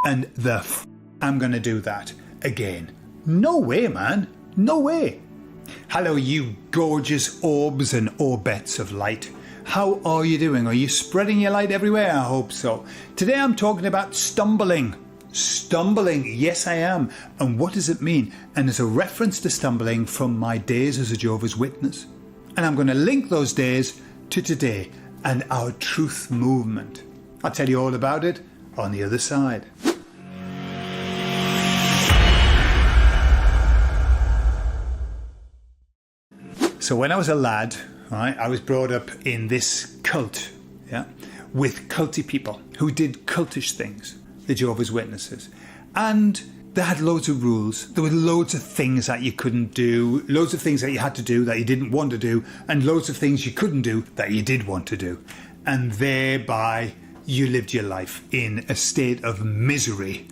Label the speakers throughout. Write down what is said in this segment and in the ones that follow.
Speaker 1: and I'm going to do that again. No way, man. No way. Hello, you gorgeous orbs and orbettes of light. How are you doing? Are you spreading your light everywhere? I hope so. Today I'm talking about stumbling. Stumbling, yes I am. And what does it mean? And there's a reference to stumbling from my days as a Jehovah's Witness. And I'm going to link those days to today and our truth movement. I'll tell you all about it on the other side. So when I was a lad, right, I was brought up in this cult, yeah, with culty people who did cultish things, the Jehovah's Witnesses. And they had loads of rules. There were loads of things that you couldn't do, loads of things that you had to do that you didn't want to do, and loads of things you couldn't do that you did want to do. And thereby you lived your life in a state of misery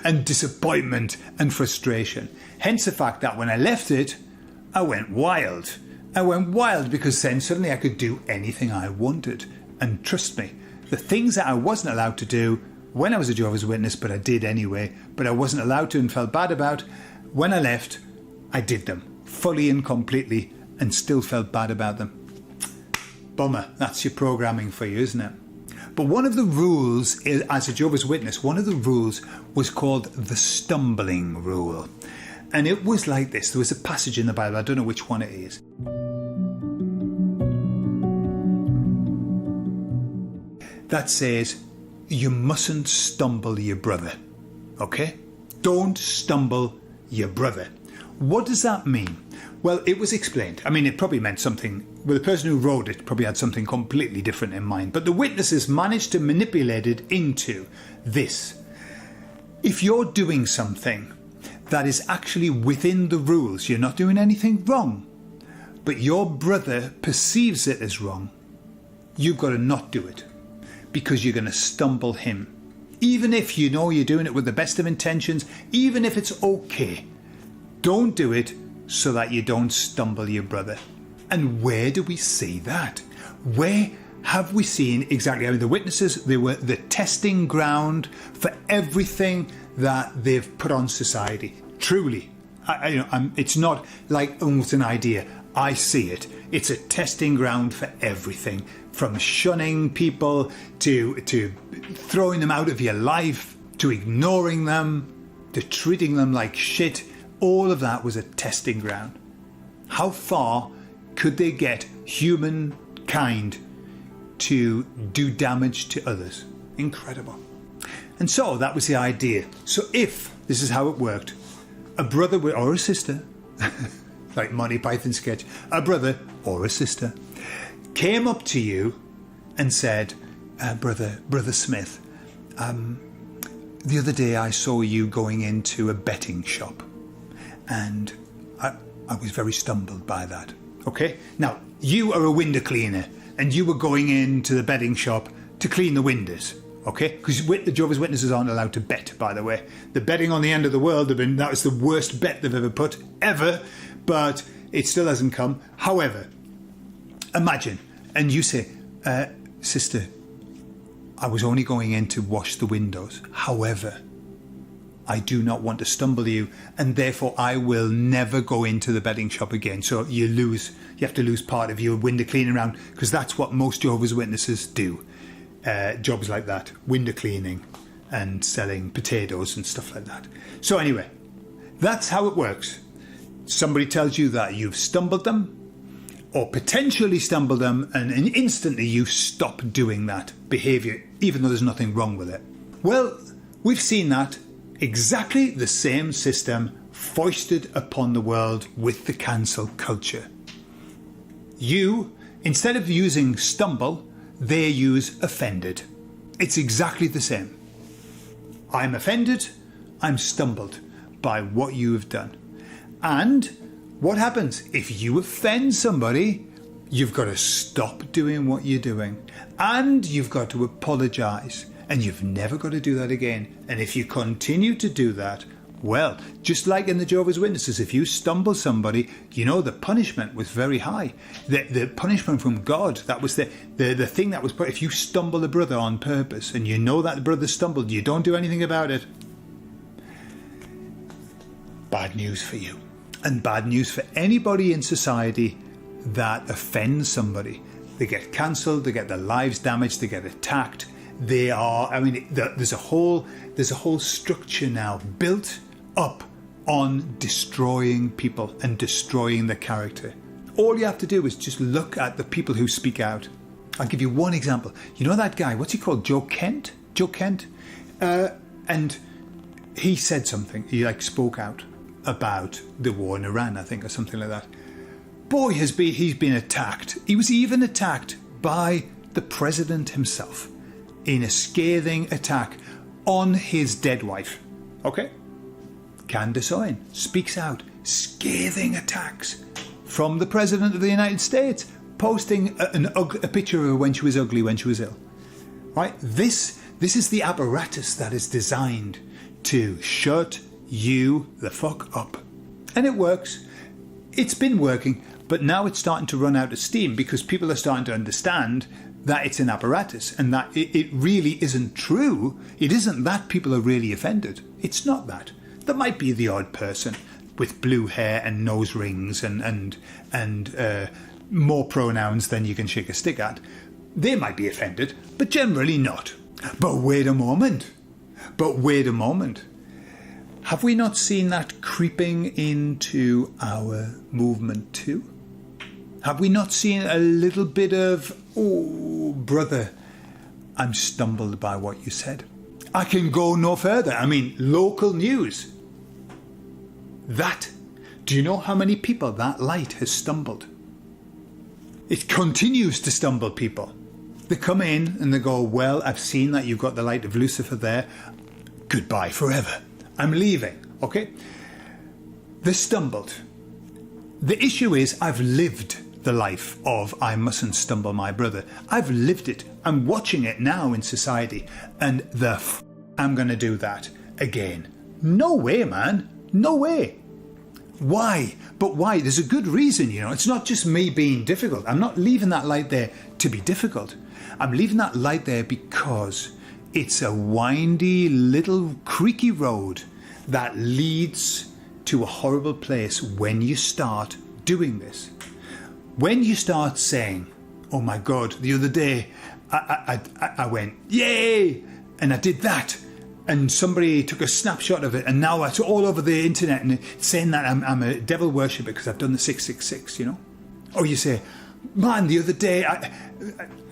Speaker 1: and disappointment and frustration. Hence the fact that when I left it, I went wild. I went wild because then suddenly I could do anything I wanted. And trust me, the things that I wasn't allowed to do when I was a Jehovah's Witness, but I did anyway, but I wasn't allowed to and felt bad about, when I left, I did them fully and completely and still felt bad about them. Bummer, that's your programming for you, isn't it? But one of the rules, as a Jehovah's Witness, one of the rules was called the stumbling rule. And it was like this. There was a passage in the Bible, I don't know which one it is. That says, you mustn't stumble your brother. Okay? Don't stumble your brother. What does that mean? Well, it was explained. I mean, it probably meant something. Well, the person who wrote it probably had something completely different in mind. But the witnesses managed to manipulate it into this. If you're doing something that is actually within the rules, you're not doing anything wrong, but your brother perceives it as wrong, you've got to not do it because you're going to stumble him. Even if you know you're doing it with the best of intentions, even if it's okay, don't do it so that you don't stumble your brother. And where do we see that? Where have we seen exactly? I mean, the witnesses, they were the testing ground for everything that they've put on society. Truly, it's not like it's an idea. I see it. It's a testing ground for everything, from shunning people to throwing them out of your life, to ignoring them, to treating them like shit. All of that was a testing ground. How far could they get humankind to do damage to others? Incredible. And so that was the idea. So if, this is how it worked, a brother or a sister, like Monty Python sketch, a brother or a sister came up to you and said, Brother Smith, the other day I saw you going into a betting shop and I was very stumbled by that. Okay? Now, you are a window cleaner and you were going into the betting shop to clean the windows. Okay? Because the Jehovah's Witnesses aren't allowed to bet, by the way. The betting on the end of the world, that was the worst bet they've ever put, ever, but it still hasn't come. However, imagine, and you say, sister, I was only going in to wash the windows. However, I do not want to stumble you, and therefore I will never go into the betting shop again. So you have to lose part of your window cleaning round, because that's what most Jehovah's Witnesses do. Jobs like that, window cleaning and selling potatoes and stuff like that. So anyway, that's how it works. Somebody tells you that you've stumbled them or potentially stumbled them, and instantly you stop doing that behaviour, even though there's nothing wrong with it. Well, we've seen that exactly the same system foisted upon the world with the cancel culture. You, instead of using stumble, they use offended. It's exactly the same. I'm offended, I'm stumbled by what you have done. And what happens? If you offend somebody, you've got to stop doing what you're doing. And you've got to apologise. And you've never got to do that again. And if you continue to do that, Well, just like in the Jehovah's Witnesses, if you stumble somebody, you know the punishment was very high. The punishment from God, that was the thing that was put. If you stumble a brother on purpose and you know that the brother stumbled, you don't do anything about it. Bad news for you. And bad news for anybody in society that offends somebody. They get cancelled, they get their lives damaged, they get attacked. They are, I mean, there's a whole structure now built up on destroying people and destroying their character. All you have to do is just look at the people who speak out. I'll give you one example. You know that guy, what's he called? Joe Kent? And he said something, he spoke out about the war in Iran, I think, or something like that. Boy, he's been attacked. He was even attacked by the president himself in a scathing attack on his dead wife. Okay? Candace Owen speaks out, scathing attacks from the President of the United States, posting a picture of her when she was ugly, when she was ill. Right? This is the apparatus that is designed to shut you the fuck up. And it works. It's been working, but now it's starting to run out of steam because people are starting to understand that it's an apparatus and that it really isn't true. It isn't that people are really offended. It's not that. There might be the odd person with blue hair and nose rings and more pronouns than you can shake a stick at. They might be offended, but generally not. But wait a moment. Have we not seen that creeping into our movement too? Have we not seen a little bit of, oh, brother, I'm stumbled by what you said. I can go no further. I mean, local news. Do you know how many people that light has stumbled? It continues to stumble people. They come in and they go, well, I've seen that you've got the light of Lucifer there. Goodbye forever. I'm leaving. Okay? They stumbled. The issue is I've lived the life of I mustn't stumble my brother. I've lived it. I'm watching it now in society. And I'm going to do that again. No way, man. No way. Why? But why? There's a good reason, you know. It's not just me being difficult. I'm not leaving that light there to be difficult. I'm leaving that light there because it's a windy little creaky road that leads to a horrible place when you start doing this. When you start saying, oh my God, the other day I went, yay, and I did that. And somebody took a snapshot of it, and now it's all over the internet, and it's saying that I'm a devil worshipper because I've done the 666, you know? Or you say, man, the other day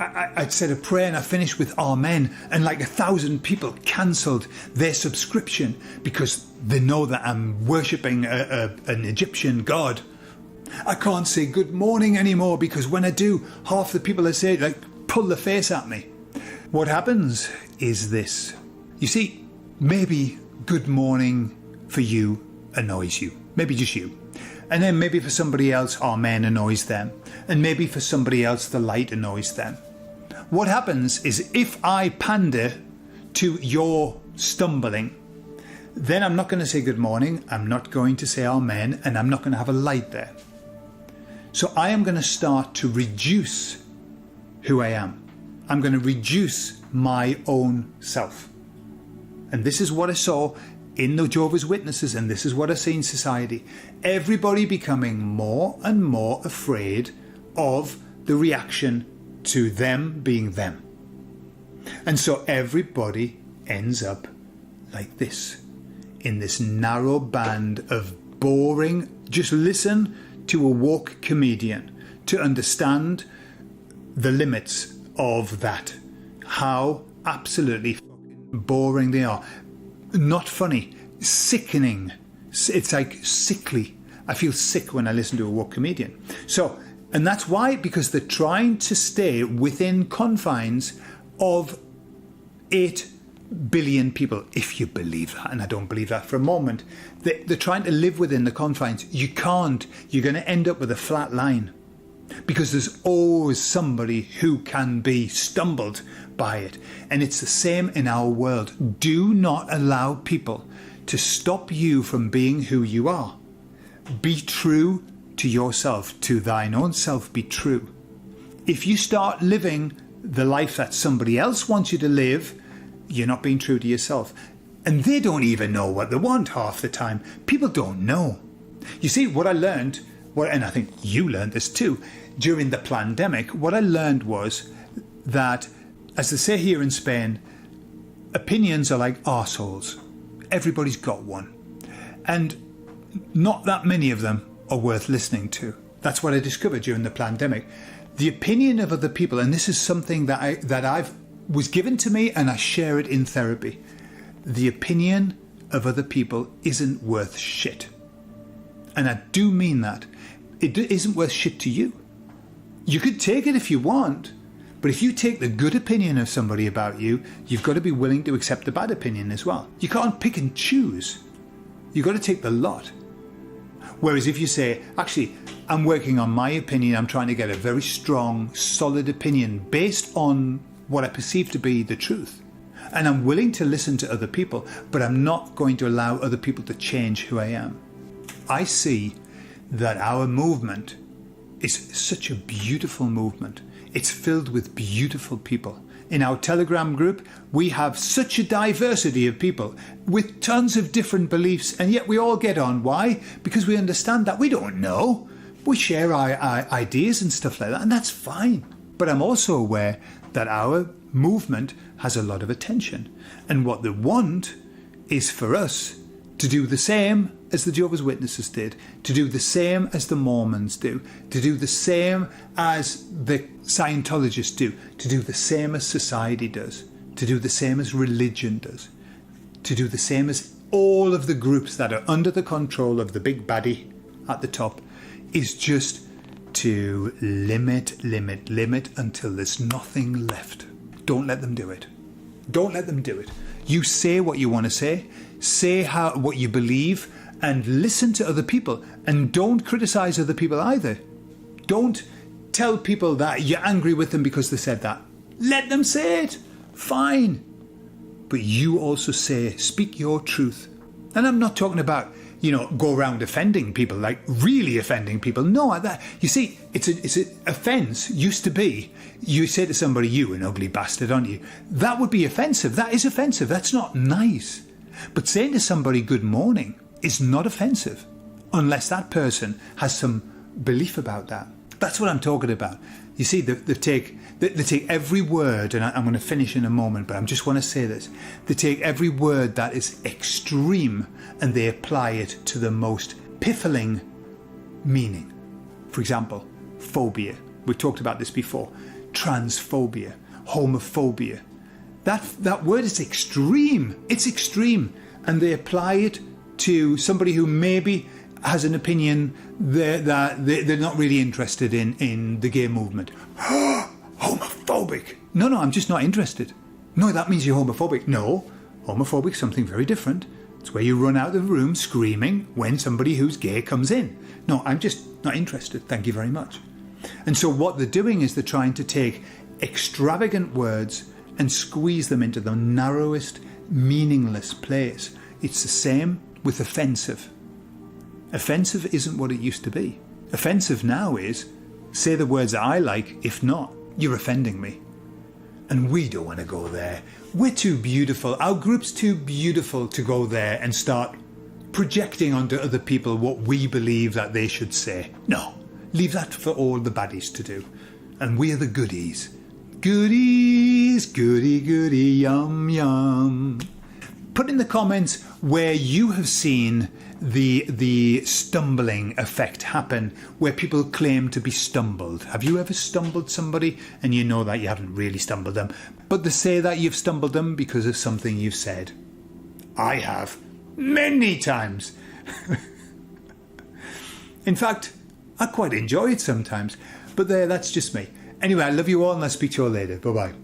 Speaker 1: I said a prayer and I finished with Amen, and 1,000 people cancelled their subscription because they know that I'm worshipping an Egyptian god. I can't say good morning anymore because when I do, half the people I say pull their face at me. What happens is this. You see, maybe good morning for you annoys you. Maybe just you. And then maybe for somebody else, Amen annoys them. And maybe for somebody else, the light annoys them. What happens is if I pander to your stumbling, then I'm not going to say good morning, I'm not going to say Amen, and I'm not going to have a light there. So I am going to start to reduce who I am. I'm going to reduce my own self. And this is what I saw in the Jehovah's Witnesses, and this is what I see in society. Everybody becoming more and more afraid of the reaction to them being them. And so everybody ends up like this, in this narrow band of boring, just listen to a woke comedian to understand the limits of that. How absolutely boring they are. Not funny, sickening. It's sickly. I feel sick when I listen to a woke comedian. And that's why, because they're trying to stay within confines of 8 billion people, if you believe that, and I don't believe that for a moment. They're trying to live within the confines. You can't. You're going to end up with a flat line. Because there's always somebody who can be stumbled by it. And it's the same in our world. Do not allow people to stop you from being who you are. Be true to yourself, to thine own self be true. If you start living the life that somebody else wants you to live, you're not being true to yourself. And they don't even know what they want half the time. People don't know. You see, what I learned, and I think you learned this too, during the pandemic, what I learned was that, as they say here in Spain, opinions are like arseholes. Everybody's got one. And not that many of them are worth listening to. That's what I discovered during the pandemic. The opinion of other people, and this is something that I've was given to me and I share it in therapy. The opinion of other people isn't worth shit. And I do mean that. It isn't worth shit to you. You could take it if you want, but if you take the good opinion of somebody about you, you've got to be willing to accept the bad opinion as well. You can't pick and choose. You've got to take the lot. Whereas if you say, actually, I'm working on my opinion, I'm trying to get a very strong, solid opinion based on what I perceive to be the truth. And I'm willing to listen to other people, but I'm not going to allow other people to change who I am. I see that our movement is such a beautiful movement. It's filled with beautiful people. In our Telegram group, we have such a diversity of people with tons of different beliefs, and yet we all get on. Why? Because we understand that we don't know. We share our ideas and stuff like that, and that's fine. But I'm also aware that our movement has a lot of attention. And what they want is for us to do the same as the Jehovah's Witnesses did, to do the same as the Mormons do, to do the same as the Scientologists do, to do the same as society does, to do the same as religion does, to do the same as all of the groups that are under the control of the big baddie at the top, is just to limit until there's nothing left. Don't let them do it. Don't let them do it. You say what you want to say what you believe, and listen to other people. And don't criticize other people either. Don't tell people that you're angry with them because they said that. Let them say it. Fine. But you also speak your truth. And I'm not talking about, go around offending people, like really offending people. No, you see, it's an offence used to be, you say to somebody, you an ugly bastard, aren't you? That would be offensive. That is offensive. That's not nice. But saying to somebody good morning is not offensive unless that person has some belief about that. That's what I'm talking about. You see, they take every word, and I'm going to finish in a moment, but I just want to say this. They take every word that is extreme and they apply it to the most piffling meaning. For example, phobia. We've talked about this before. Transphobia, homophobia. That word is extreme. It's extreme. And they apply it to somebody who maybe has an opinion that they're not really interested in the gay movement. Homophobic. No, I'm just not interested. No, that means you're homophobic. No, homophobic is something very different. It's where you run out of the room screaming when somebody who's gay comes in. No, I'm just not interested. Thank you very much. And so what they're doing is they're trying to take extravagant words and squeeze them into the narrowest, meaningless place. It's the same with offensive. Offensive isn't what it used to be. Offensive now is, say the words that I like, if not, you're offending me. And we don't want to go there. We're too beautiful. Our group's too beautiful to go there and start projecting onto other people what we believe that they should say. No, leave that for all the baddies to do. And we're the goodies. Goodies, goody, goody, yum, yum. Put in the comments where you have seen the stumbling effect happen, where people claim to be stumbled. Have you ever stumbled somebody and you know that you haven't really stumbled them, but they say that you've stumbled them because of something you've said? I have. Many times. In fact, I quite enjoy it sometimes. But that's just me. Anyway, I love you all and I'll speak to you all later. Bye-bye.